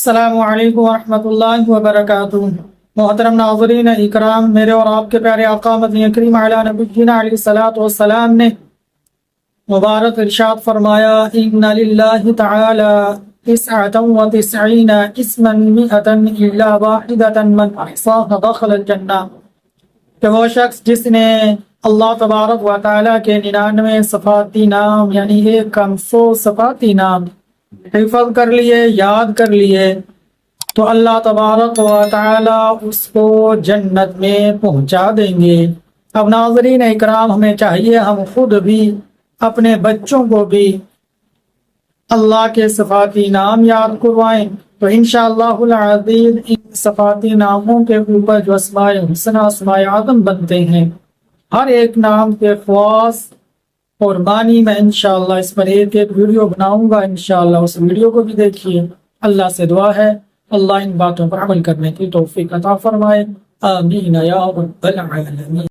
السلام علیکم ورحمۃ اللہ وبرکاتہ۔ محترم ناظرین اکرام، میرے اور آپ کے پیارے آقا مدنی کریم علی نبینا علیہ الصلوۃ والسلام نے مبارک ارشاد فرمایا، ان للہ تعالی 99 اسما 100 الا واحدۃ من احصاها دخل الجنہ، کہ وہ شخص جس نے اللہ تبارک و تعالیٰ کے 99 صفاتی نام یعنی 100 صفاتی نام حفظ کر لیے، یاد کر لیے، تو اللہ تبارک و تعالیٰ اس کو جنت میں پہنچا دیں گے۔ اب ناظرین اکرام، ہمیں چاہیے ہم خود بھی اپنے بچوں کو بھی اللہ کے صفاتی نام یاد کروائیں، تو انشاءاللہ العزیز ان صفاتی ناموں کے اوپر جو اسماء حسنہ اسماء اعظم بنتے ہیں، ہر ایک نام کے خواص اور معنی میں انشاءاللہ اس پر ایک ویڈیو بناؤں گا، انشاءاللہ اس ویڈیو کو بھی دیکھیے۔ اللہ سے دعا ہے اللہ ان باتوں پر عمل کرنے کی توفیق عطا فرمائے، آمین یا رب العالمین۔